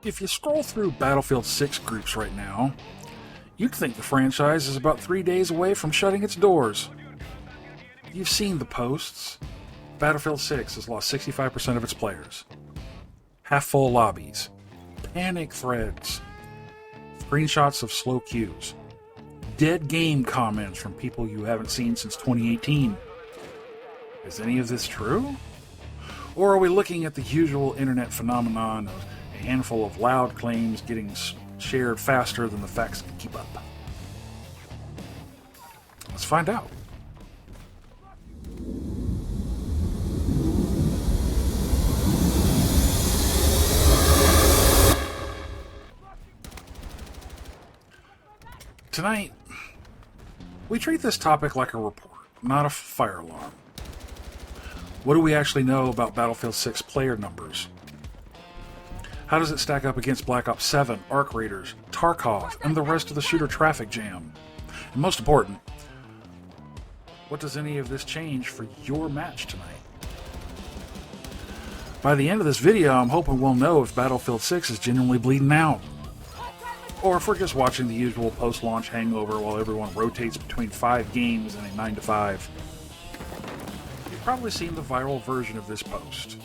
If you scroll through Battlefield 6 groups right now, you'd think the franchise is about 3 days away from shutting its doors. You've seen the posts. Battlefield 6 has lost 65% of its players. Half-full lobbies. Panic threads. Screenshots of slow queues. Dead game comments from people you haven't seen since 2018. Is any of this true? Or are we looking at the usual internet phenomenon of a handful of loud claims getting shared faster than the facts can keep up? Let's find out. Tonight, we treat this topic like a report, not a fire alarm. What do we actually know about Battlefield 6 player numbers? How does it stack up against Black Ops 7, Arc Raiders, Tarkov, and the rest of the shooter traffic jam? And most important, what does any of this change for your match tonight? By the end of this video, I'm hoping we'll know if Battlefield 6 is genuinely bleeding out. Or if we're just watching the usual post-launch hangover while everyone rotates between 5 games in a 9 to 5. You've probably seen the viral version of this post.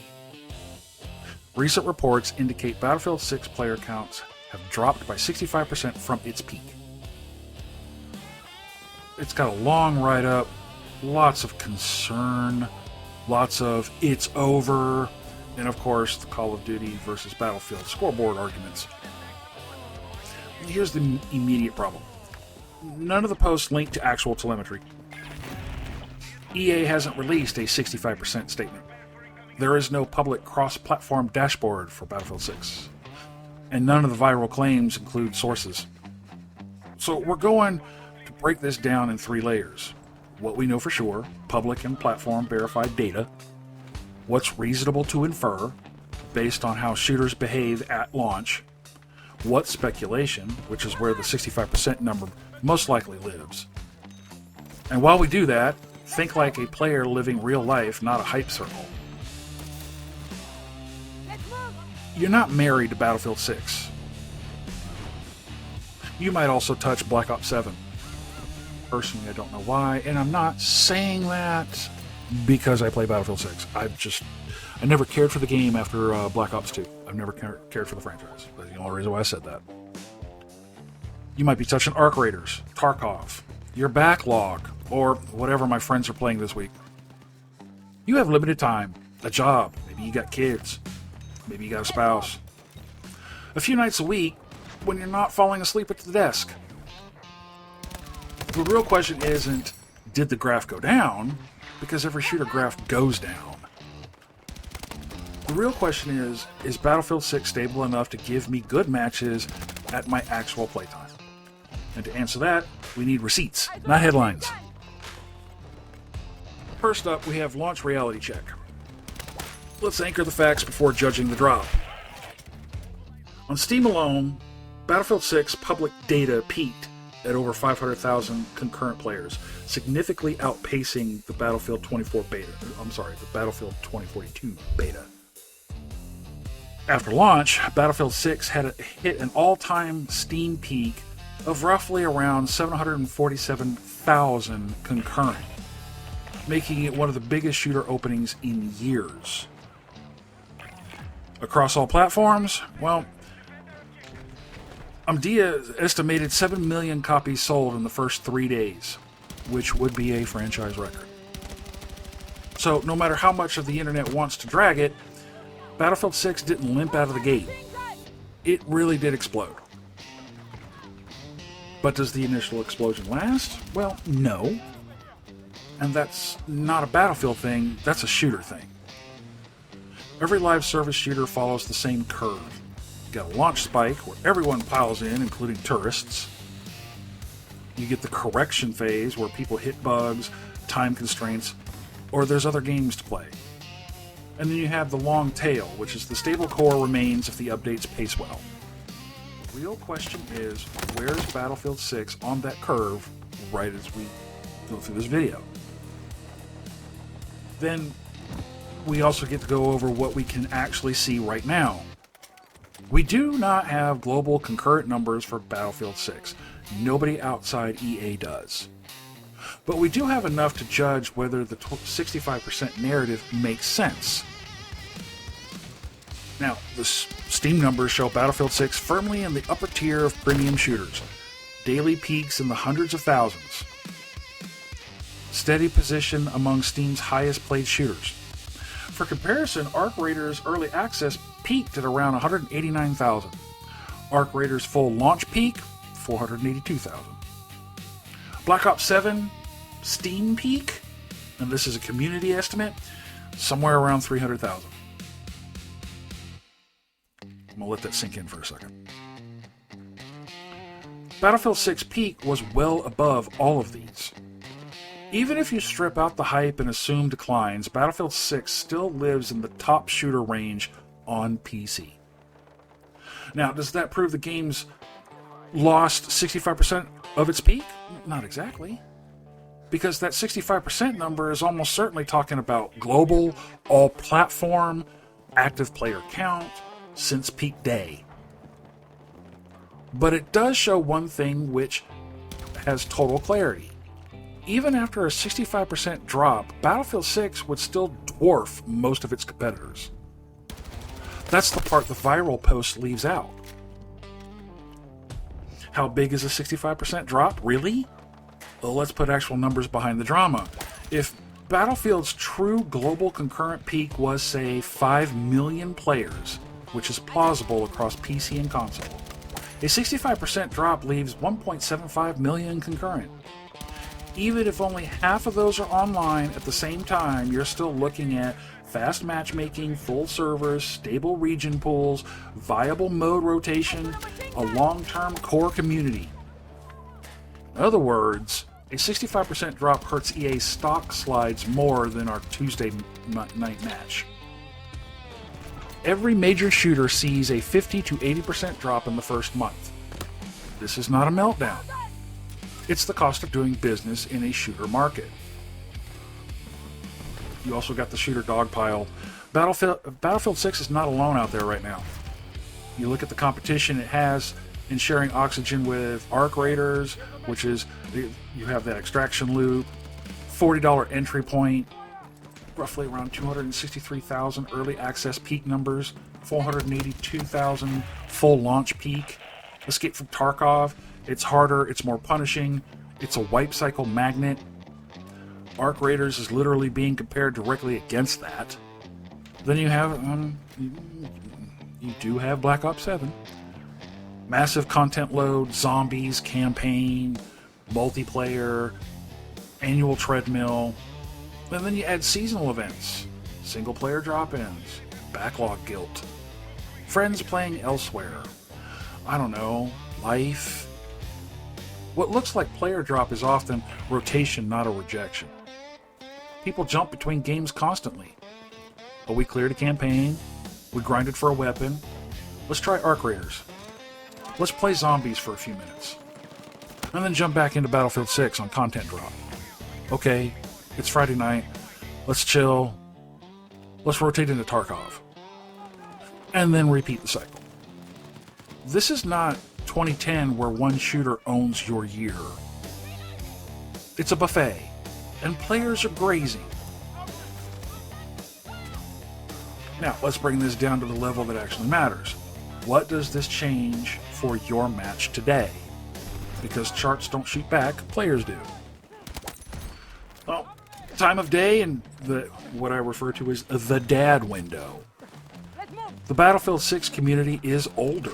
Recent reports indicate Battlefield 6 player counts have dropped by 65% from its peak. It's got a long write-up, lots of concern, lots of "it's over," and of course the Call of Duty versus Battlefield scoreboard arguments. Here's the immediate problem. None of the posts link to actual telemetry. EA hasn't released a 65% statement. There is no public cross-platform dashboard for Battlefield 6. And none of the viral claims include sources. So we're going to break this down in 3 layers. What we know for sure, public and platform verified data. What's reasonable to infer, based on how shooters behave at launch. What's speculation, which is where the 65% number most likely lives. And while we do that, think like a player living real life, not a hype circle. You're not married to Battlefield 6. You might also touch Black Ops 7. Personally, I don't know why, and I'm not saying that because I play Battlefield 6. I never cared for the game after Black Ops 2. I've never cared for the franchise. That's the only reason why I said that. You might be touching Arc Raiders, Tarkov, your backlog, or whatever my friends are playing this week. You have limited time, a job, maybe you got kids, maybe you got a spouse. A few nights a week when you're not falling asleep at the desk. The real question isn't, did the graph go down? Because every shooter graph goes down. The real question is Battlefield 6 stable enough to give me good matches at my actual playtime? And to answer that, we need receipts, not headlines. First up, we have launch reality check. Let's anchor the facts before judging the drop. On Steam alone, Battlefield 6 public data peaked at over 500,000 concurrent players, significantly outpacing the Battlefield 2042 beta. After launch, Battlefield 6 had hit an all-time Steam peak of roughly around 747,000 concurrent, making it one of the biggest shooter openings in years. Across all platforms, well, Umdia estimated 7 million copies sold in the first 3 days, which would be a franchise record. So no matter how much of the internet wants to drag it, Battlefield 6 didn't limp out of the gate. It really did explode. But does the initial explosion last? Well, no. And that's not a Battlefield thing, that's a shooter thing. Every live service shooter follows the same curve. You got a launch spike where everyone piles in, including tourists. You get the correction phase where people hit bugs, time constraints, or there's other games to play. And then you have the long tail, which is the stable core remains if the updates pace well. The real question is, where's Battlefield 6 on that curve right as we go through this video? Then we also get to go over what we can actually see right now. We do not have global concurrent numbers for Battlefield 6. Nobody outside EA does. But we do have enough to judge whether the 65% narrative makes sense. Now, the Steam numbers show Battlefield 6 firmly in the upper tier of premium shooters. Daily peaks in the hundreds of thousands. Steady position among Steam's highest played shooters. For comparison, Arc Raiders Early Access peaked at around 189,000. Arc Raiders full launch peak, 482,000. Black Ops 7 Steam peak, and this is a community estimate, somewhere around 300,000. I'm going to let that sink in for a second. Battlefield 6 peak was well above all of these. Even if you strip out the hype and assume declines, Battlefield 6 still lives in the top shooter range on PC. Now, does that prove the game's lost 65% of its peak? Not exactly. Because that 65% number is almost certainly talking about global, all-platform, active player count since peak day. But it does show one thing which has total clarity. Even after a 65% drop, Battlefield 6 would still dwarf most of its competitors. That's the part the viral post leaves out. How big is a 65% drop? Really? Well, let's put actual numbers behind the drama. If Battlefield's true global concurrent peak was, say, 5 million players, which is plausible across PC and console, a 65% drop leaves 1.75 million concurrent. Even if only half of those are online at the same time, you're still looking at fast matchmaking, full servers, stable region pools, viable mode rotation, a long-term core community. In other words, a 65% drop hurts EA's stock slides more than our Tuesday night match. Every major shooter sees a 50 to 80% drop in the first month. This is not a meltdown. It's the cost of doing business in a shooter market. You also got the shooter dogpile. Battlefield 6 is not alone out there right now. You look at the competition it has in sharing oxygen with Arc Raiders, which is, you have that extraction loop, $40 entry point, roughly around 263,000 early access peak numbers, 482,000 full launch peak. Escape from Tarkov, it's harder, it's more punishing, it's a wipe cycle magnet. Arc Raiders is literally being compared directly against that. Then you have, you do have Black Ops 7. Massive content load, zombies, campaign, multiplayer, annual treadmill. And then you add seasonal events, single player drop-ins, backlog guilt, friends playing elsewhere. I don't know, life. What looks like player drop is often rotation, not a rejection. People jump between games constantly. Oh, we cleared a campaign, we grinded for a weapon, let's try Arc Raiders. Let's play zombies for a few minutes. And then jump back into Battlefield 6 on content drop. Okay, it's Friday night, let's chill, let's rotate into Tarkov. And then repeat the cycle. This is not 2010 where one shooter owns your year. It's a buffet, and players are grazing. Now, let's bring this down to the level that actually matters. What does this change for your match today? Because charts don't shoot back, players do. Well, time of day and what I refer to as the dad window. The Battlefield 6 community is older.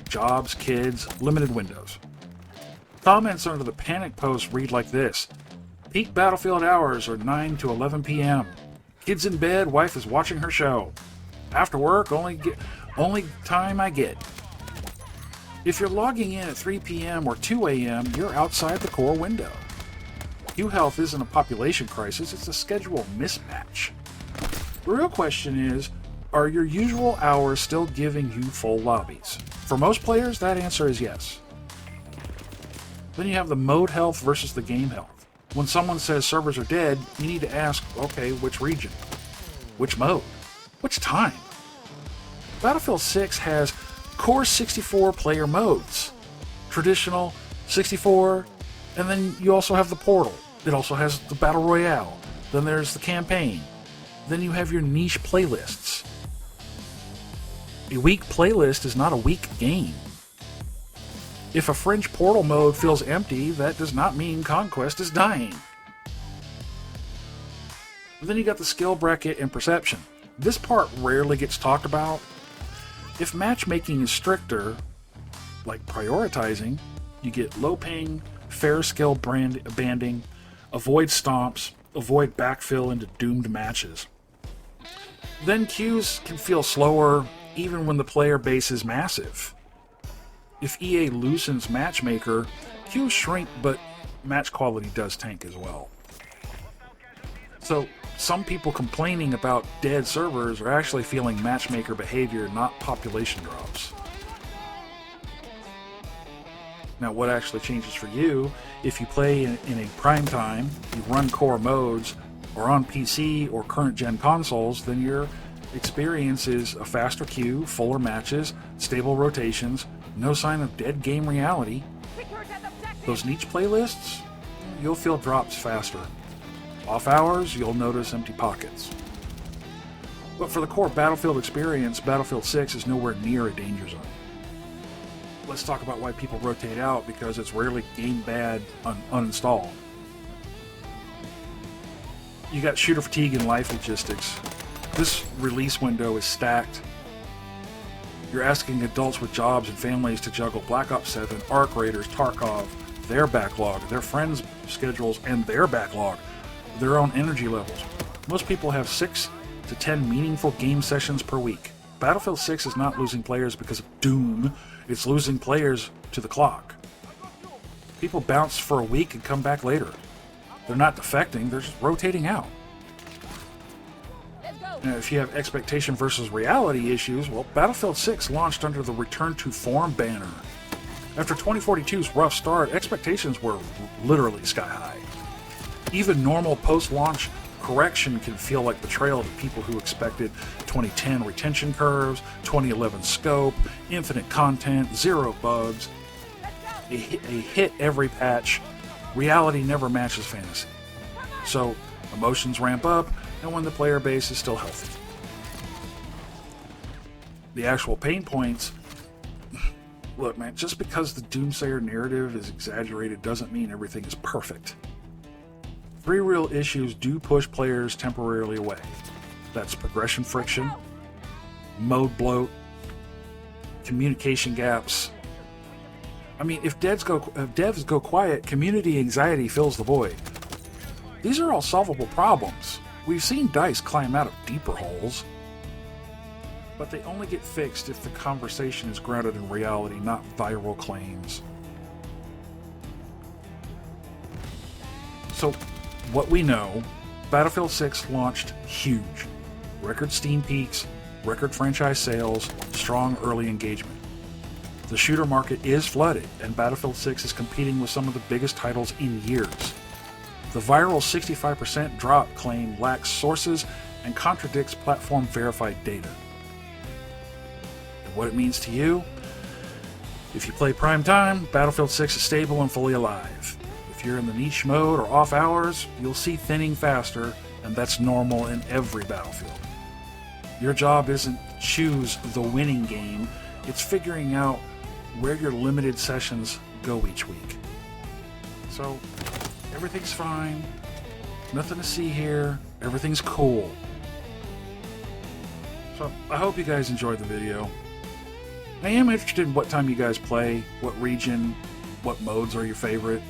Jobs, kids, limited windows. Comments under the panic post read like this: peak Battlefield hours are 9 to 11 p.m. Kids in bed, wife is watching her show. After work, only time I get. If you're logging in at 3 p.m. or 2 a.m., you're outside the core window. Q Health isn't a population crisis, it's a schedule mismatch. The real question is, are your usual hours still giving you full lobbies? For most players, that answer is yes. Then you have the mode health versus the game health. When someone says servers are dead, you need to ask, okay, which region? Which mode? Which time? Battlefield 6 has core 64 player modes. Traditional, 64, and then you also have the Portal. It also has the Battle Royale. Then there's the campaign. Then you have your niche playlists. A weak playlist is not a weak game. If a fringe Portal mode feels empty, that does not mean Conquest is dying. Then you got the skill bracket and perception. This part rarely gets talked about. If matchmaking is stricter, like prioritizing, you get low ping, fair skill banding, avoid stomps, avoid backfill into doomed matches. Then queues can feel slower even when the player base is massive. If EA loosens Matchmaker, queues shrink, but match quality does tank as well. So, some people complaining about dead servers are actually feeling Matchmaker behavior, not population drops. Now, what actually changes for you, if you play in a prime time, you run core modes, or on PC or current-gen consoles, then your experience is a faster queue, fuller matches, stable rotations, no sign of dead game reality. Those niche playlists, you'll feel drops faster. Off hours, you'll notice empty pockets. But for the core Battlefield experience, Battlefield 6 is nowhere near a danger zone. Let's talk about why people rotate out, because it's rarely game bad uninstall. You got shooter fatigue and life logistics. This release window is stacked. You're asking adults with jobs and families to juggle Black Ops 7, Arc Raiders, Tarkov, their backlog, their friends' schedules, and their backlog, their own energy levels. Most people have 6 to 10 meaningful game sessions per week. Battlefield 6 is not losing players because of Doom, it's losing players to the clock. People bounce for a week and come back later. They're not defecting, they're just rotating out. Now, if you have expectation versus reality issues, well, Battlefield 6 launched under the Return to Form banner. After 2042's rough start, expectations were literally sky high. Even normal post-launch correction can feel like betrayal to people who expected 2010 retention curves, 2011 scope, infinite content, 0 bugs, a hit every patch. Reality never matches fantasy. So, emotions ramp up, and when the player base is still healthy. The actual pain points... Look, man, just because the Doomsayer narrative is exaggerated doesn't mean everything is perfect. 3 real issues do push players temporarily away. That's progression friction, mode bloat, communication gaps. I mean, if devs go quiet, community anxiety fills the void. These are all solvable problems. We've seen DICE climb out of deeper holes. But they only get fixed if the conversation is grounded in reality, not viral claims. So, what we know, Battlefield 6 launched huge. Record Steam peaks, record franchise sales, strong early engagement. The shooter market is flooded, and Battlefield 6 is competing with some of the biggest titles in years. The viral 65% drop claim lacks sources and contradicts platform-verified data. And what it means to you? If you play prime time, Battlefield 6 is stable and fully alive. If you're in the niche mode or off hours, you'll see thinning faster, and that's normal in every Battlefield. Your job isn't choose the winning game, it's figuring out where your limited sessions go each week. So, everything's fine, nothing to see here, everything's cool. So, I hope you guys enjoyed the video. I am interested in what time you guys play, what region, what modes are your favorite,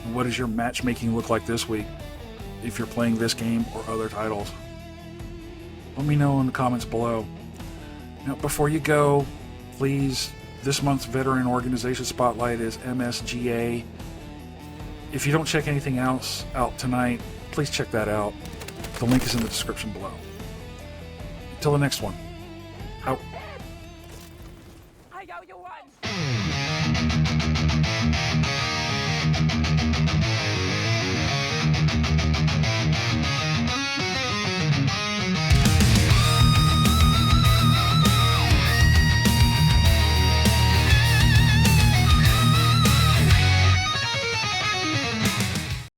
and what does your matchmaking look like this week, if you're playing this game or other titles. Let me know in the comments below. Now, before you go, please, this month's Veteran Organization Spotlight is MSGA. If you don't check anything else out tonight, please check that out. The link is in the description below. Until the next one, out.